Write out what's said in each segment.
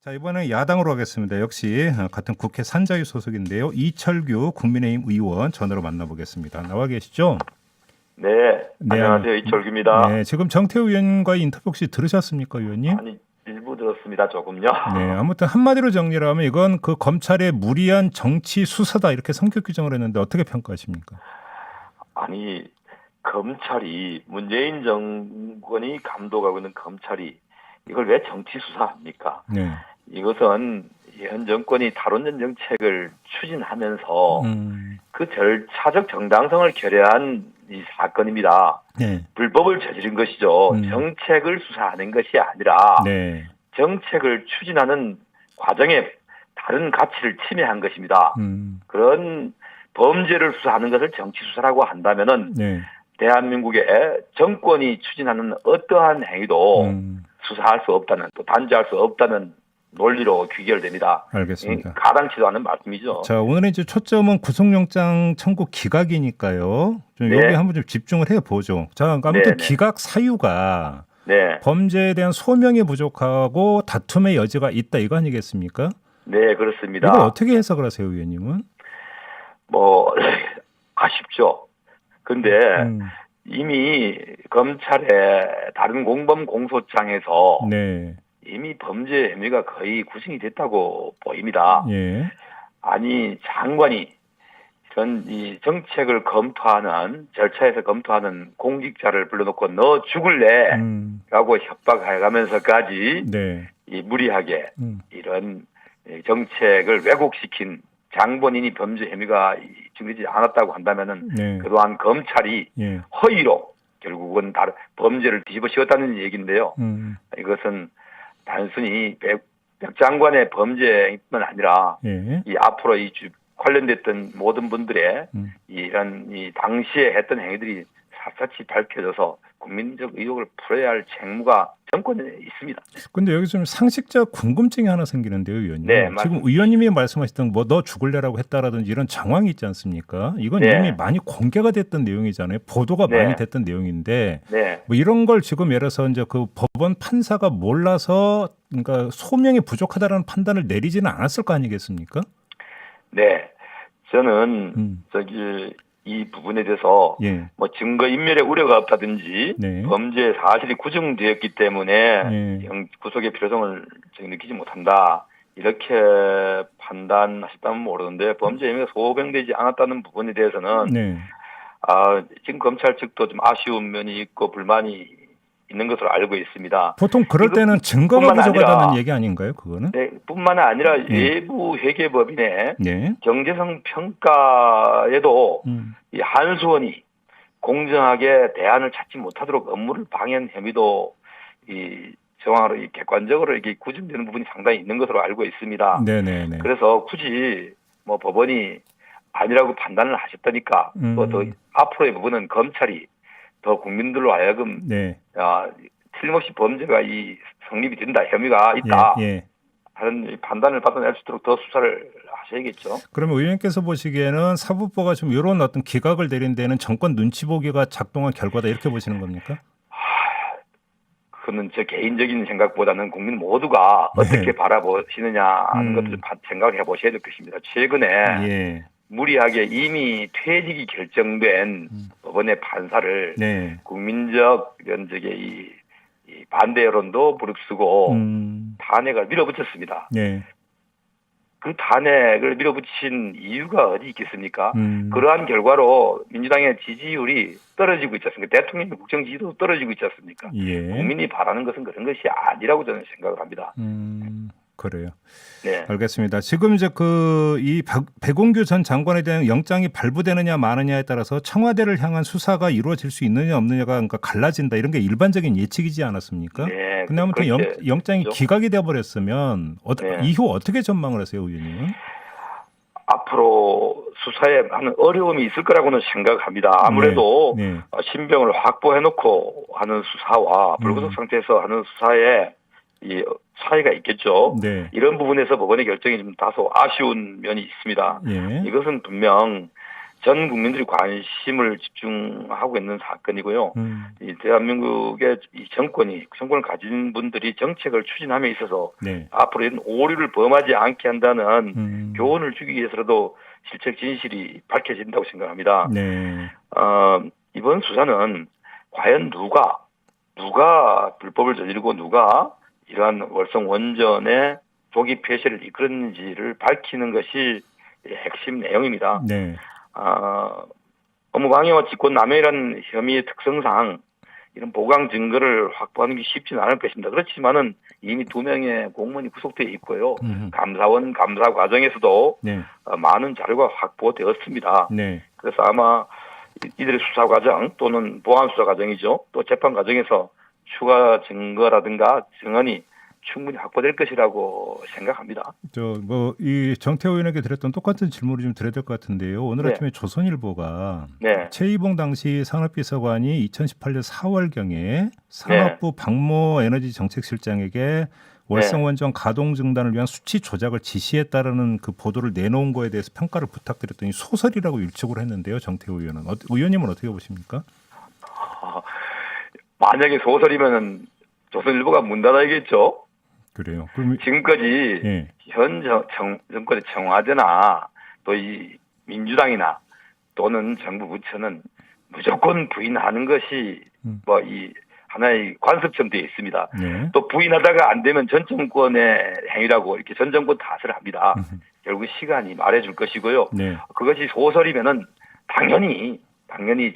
자, 이번에 야당으로 가겠습니다. 역시 같은 국회 산자위 소속인데요. 이철규 국민의힘 의원 전화로 만나보겠습니다. 나와 계시죠? 네, 네, 안녕하세요. 이철규입니다. 네, 지금 정태우 의원과의 인터뷰 혹시 들으셨습니까, 의원님? 아니, 일부 들었습니다. 조금요. 네, 아무튼 한마디로 정리를 하면 이건 그 검찰의 무리한 정치 수사다 이렇게 성격 규정을 했는데 어떻게 평가하십니까? 아니, 검찰이, 문재인 정권이 감독하고 있는 검찰이 이걸 왜 정치 수사합니까? 네, 이것은 현 정권이 탈원전 정책을 추진하면서 그 절차적 정당성을 결여한 이 사건입니다. 네, 불법을 저지른 것이죠. 정책을 수사하는 것이 아니라 네, 정책을 추진하는 과정에 다른 가치를 침해한 것입니다. 그런 범죄를 수사하는 것을 정치 수사라고 한다면은 네, 대한민국의 정권이 추진하는 어떠한 행위도 수사할 수 없다는, 또 단죄할 수 없다는 논리로 귀결됩니다. 알겠습니다. 가당치도 않은 말씀이죠. 자, 오늘의 이제 초점은 구속영장 청구 기각이니까요. 좀 네. 여기 한번 좀 집중을 해보죠. 자, 아무튼 네, 네. 기각 사유가 네, 범죄에 대한 소명이 부족하고 다툼의 여지가 있다 이거 아니겠습니까? 네, 그렇습니다. 이걸 어떻게 해석을 하세요, 의원님은? 뭐 아쉽죠. 근데 이미 검찰의 다른 공범 공소장에서 네, 이미 범죄 혐의가 거의 구성이 됐다고 보입니다. 예, 아니, 장관이 이런 이 정책을 검토하는, 절차에서 검토하는 공직자를 불러놓고 너 죽을래? 라고 협박해가면서까지 네, 이 무리하게 이런 정책을 왜곡시킨 장본인이 범죄 혐의가 증거되지 않았다고 한다면은 네, 그동안 검찰이 예, 허위로 결국은 다른 범죄를 뒤집어 씌웠다는 얘기인데요. 음, 이것은 단순히 백 장관의 범죄뿐만 아니라 예, 이 앞으로 관련됐던 모든 분들의 이런 이 당시에 했던 행위들이 샅샅이 밝혀져서 국민적 의혹을 풀어야 할 책무가 정권에 있습니다. 근데 여기 좀 상식적 궁금증이 하나 생기는데요, 의원님. 네, 지금 맞습니다. 의원님이 말씀하셨던 뭐 너 죽을래라고 했다라든지 이런 정황이 있지 않습니까? 이건 네. 이미 많이 공개가 됐던 내용이잖아요. 보도가 네. 많이 됐던 내용인데 네. 뭐 이런 걸 지금 예를 들어서 이제 그 법원 판사가 몰라서 그러니까 소명이 부족하다라는 판단을 내리지는 않았을 거 아니겠습니까? 네. 저는 이 부분에 대해서 예. 뭐 증거 인멸의 우려가 없다든지 네. 범죄 사실이 구정되었기 때문에 네. 구속의 필요성을 느끼지 못한다. 이렇게 판단하셨다면 모르는데 범죄 혐의가 소명되지 않았다는 부분에 대해서는 네. 지금 검찰 측도 좀 아쉬운 면이 있고 불만이 있는 것으로 알고 있습니다. 보통 그럴 때는 증거가 부족하다는 얘기 아닌가요, 그거는? 네, 뿐만 아니라 외부 회계법인의 네. 경제성 평가에도 이 한수원이 공정하게 대안을 찾지 못하도록 업무를 방해한 혐의도 이 정황으로 이 객관적으로 이게 구증되는 부분이 상당히 있는 것으로 알고 있습니다. 네네네. 그래서 굳이 뭐 법원이 아니라고 판단을 하셨다니까 또 더 앞으로의 부분은 검찰이 더 국민들로 하여금 네. 틀림없이 범죄가 이 성립이 된다, 혐의가 있다 하는 판단을 받아낼 수 있도록 더 수사를 하셔야겠죠. 그러면 의원님께서 보시기에는 사법부가 좀 이런 어떤 기각을 내린 데는 정권 눈치 보기가 작동한 결과다 이렇게 보시는 겁니까? 그거는 제 개인적인 생각보다는 국민 모두가 어떻게 바라보시느냐 하는 것을 생각을 해보셔야 될 것입니다. 최근에 무리하게 이미 퇴직이 결정된 법원의 판사를 국민적 이런 이 반대 여론도 무릅쓰고 탄핵을 밀어붙였습니다. 그 탄핵을 밀어붙인 이유가 어디 있겠습니까? 그러한 결과로 민주당의 지지율이 떨어지고 있지 않습니까? 대통령의 국정 지지도 떨어지고 있지 않습니까? 국민이 바라는 것은 그런 것이 아니라고 저는 생각을 합니다. 그래요. 네. 알겠습니다. 지금 이제 이 백운규 전 장관에 대한 영장이 발부되느냐 마느냐에 따라서 청와대를 향한 수사가 이루어질 수 있느냐 없느냐가 그러니까 갈라진다 이런 게 일반적인 예측이지 않았습니까? 네. 근데 아무튼 영장이 기각이 돼 버렸으면 이후 어떻게 전망을 하세요, 의원님은? 앞으로 수사에 하는 어려움이 있을 거라고는 생각합니다. 아무래도 신병을 확보해놓고 하는 수사와 불구속 상태에서 하는 수사에 이 차이가 있겠죠. 이런 부분에서 법원의 결정이 좀 다소 아쉬운 면이 있습니다. 이것은 분명 전 국민들이 관심을 집중하고 있는 사건이고요. 이 대한민국의 이 정권을 가진 분들이 정책을 추진함에 있어서 네. 앞으로 이런 오류를 범하지 않게 한다는 교훈을 주기 위해서라도 실책 진실이 밝혀진다고 생각합니다. 네. 이번 수사는 과연 누가 불법을 저지르고 누가 이러한 월성 원전의 조기 폐쇄를 이끌었는지를 밝히는 것이 핵심 내용입니다. 네. 업무방해와 직권남용이라는 혐의의 특성상 이런 보강 증거를 확보하는 게 쉽지는 않을 것입니다. 그렇지만은 이미 2명의 공무원이 구속되어 있고요. 감사원 감사 과정에서도 네. 많은 자료가 확보되었습니다. 네. 그래서 아마 이들의 수사 과정 또는 보안 수사 과정이죠. 또 재판 과정에서 추가 증거라든가 증언이 충분히 확보될 것이라고 생각합니다. 이 정태호 의원에게 드렸던 똑같은 질문을 좀 드려야 될 것 같은데요. 오늘 네. 아침에 조선일보가 네. 최이봉 당시 산업비서관이 2018년 4월경에 산업부 박모 에너지 정책실장에게 월성원전 가동 중단을 위한 수치 조작을 지시했다라는 그 보도를 내놓은 거에 대해서 평가를 부탁드렸더니 소설이라고 일축을 했는데요. 정태호 의원은 의원님은 어떻게 보십니까? 만약에 소설이면은 조선일보가 문 닫아야겠죠. 그래요. 그럼 지금까지 현 정권의 청와대나 또 이 민주당이나 또는 정부 부처는 무조건 부인하는 것이 뭐 이 하나의 관습처럼 되어 있습니다. 네. 또 부인하다가 안 되면 전 정권의 행위라고 이렇게 전 정권 탓을 합니다. 결국 시간이 말해줄 것이고요. 네. 그것이 소설이면은 당연히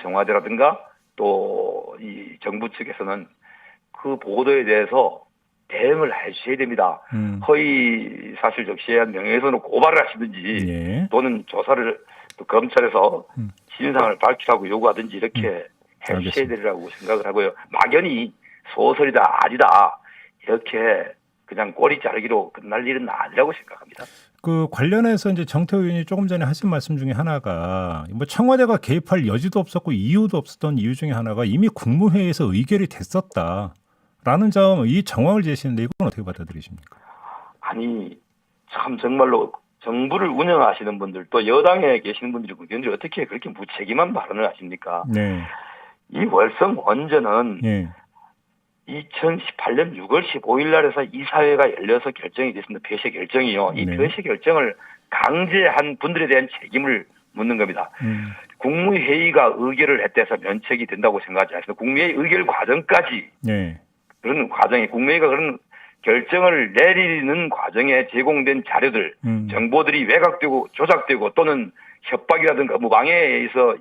청와대라든가 또 이 정부 측에서는 그 보도에 대해서 대응을 해주셔야 됩니다. 허위 사실 적시한 명예훼손으로 고발을 하시든지 또는 조사를 또 검찰에서 진상을 밝히라고 요구하든지 이렇게 해주셔야 되리라고 생각을 하고요. 막연히 소설이다 아니다 이렇게 그냥 꼬리 자르기로 끝날 일은 아니라고 생각합니다. 그 관련해서 이제 정태호 의원이 조금 전에 하신 말씀 중에 하나가 뭐 청와대가 개입할 여지도 없었고 이유도 없었던 이유 중에 하나가 이미 국무회의에서 의결이 됐었다라는 점, 이 정황을 제시했는데 이건 어떻게 받아들이십니까? 아니 참 정말로 정부를 운영하시는 분들 또 여당에 계시는 분들이 의원들이 어떻게 그렇게 무책임한 발언을 하십니까? 네. 이 월성 원전은 2018년 6월 15일 날에서 이사회가 열려서 결정이 됐습니다. 폐쇄 결정이요. 이 폐쇄 결정을 강제한 분들에 대한 책임을 묻는 겁니다. 국무회의가 의결을 했대서 면책이 된다고 생각하지 않습니다. 국무회의 의결 과정까지 그런 과정에 국무회의가 그런 결정을 내리는 과정에 제공된 자료들, 정보들이 왜곡되고 조작되고 또는 협박이라든가 무방해에 의해서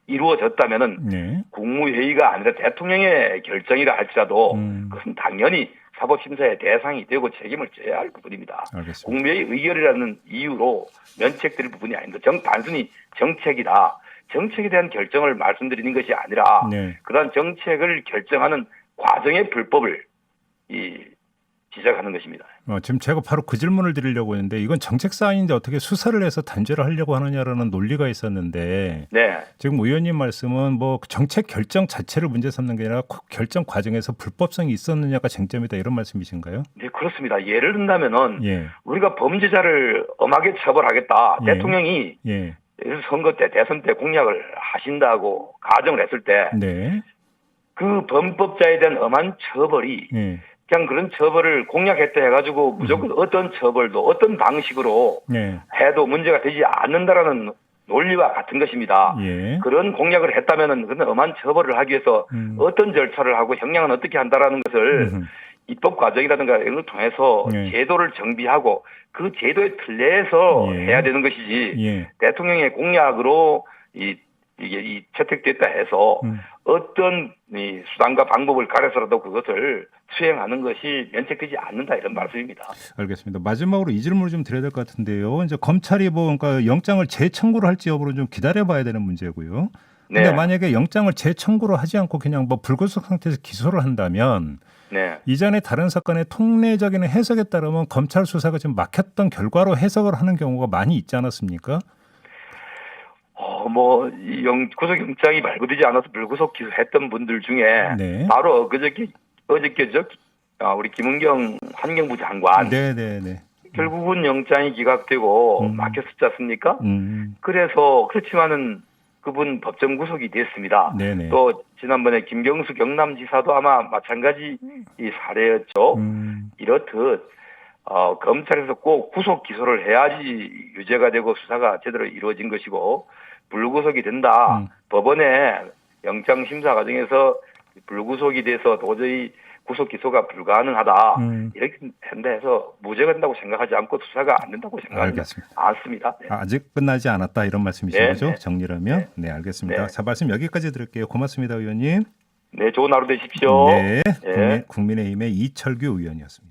이루어졌다면은 국무회의가 아니라 대통령의 결정이라 할지라도 그것은 당연히 사법심사의 대상이 되고 책임을 져야 할 부분입니다. 알겠습니다. 국무회의 의결이라는 이유로 면책될 부분이 아닙니다. 단순히 정책이다. 정책에 대한 결정을 말씀드리는 것이 아니라 그러한 정책을 결정하는 과정의 불법을 지적하는 것입니다. 지금 제가 바로 그 질문을 드리려고 했는데 이건 정책 사안인데 어떻게 수사를 해서 단죄를 하려고 하느냐라는 논리가 있었는데 지금 의원님 말씀은 뭐 정책 결정 자체를 문제 삼는 게 아니라 결정 과정에서 불법성이 있었느냐가 쟁점이다 이런 말씀이신가요? 네, 그렇습니다. 예를 든다면은 우리가 범죄자를 엄하게 처벌하겠다. 대통령이 선거 때 대선 때 공약을 하신다고 가정을 했을 때 그 범법자에 대한 엄한 처벌이 그냥 그런 처벌을 공약했다 해가지고 무조건 어떤 처벌도 어떤 방식으로 해도 문제가 되지 않는다라는 논리와 같은 것입니다. 그런 공약을 했다면은 그런 엄한 처벌을 하기 위해서 어떤 절차를 하고 형량은 어떻게 한다라는 것을 입법 과정이라든가 이런 걸 통해서 제도를 정비하고 그 제도의 틀 내에서 해야 되는 것이지 대통령의 공약으로 이게 채택됐다 해서 어떤 이 수단과 방법을 가려서라도 그것을 수행하는 것이 면책되지 않는다 이런 말씀입니다. 알겠습니다. 마지막으로 이 질문을 좀 드려야 될 것 같은데요. 이제 검찰이 그러니까 영장을 재청구를 할지 여부를 좀 기다려봐야 되는 문제고요. 근데 만약에 영장을 재청구를 하지 않고 그냥 뭐 불구속 상태에서 기소를 한다면 이전에 다른 사건의 통례적인 해석에 따르면 검찰 수사가 좀 막혔던 결과로 해석을 하는 경우가 많이 있지 않았습니까? 이 구속영장이 발부되지 않아서 불구속 기소했던 분들 중에 바로 어저께죠. 우리 김은경 환경부 장관. 결국은 영장이 기각되고 막혔었지 않습니까? 그래서 그렇지만은 그분 법정 구속이 됐습니다. 네네. 또 지난번에 김경수 경남지사도 아마 마찬가지 이 사례였죠. 이렇듯 검찰에서 꼭 구속 기소를 해야지 유죄가 되고 수사가 제대로 이루어진 것이고 불구속이 된다. 법원의 영장 심사 과정에서 불구속이 돼서 도저히 구속 기소가 불가능하다. 이렇게 한다 해서 무죄가 된다고 생각하지 않고 수사가 안 된다고 생각하지 않습니다. 네. 아직 끝나지 않았다 이런 말씀이신 거죠? 네. 정리라면? 네, 알겠습니다. 자, 말씀 여기까지 드릴게요. 고맙습니다, 의원님. 네, 좋은 하루 되십시오. 네, 국민의힘의 이철규 의원이었습니다.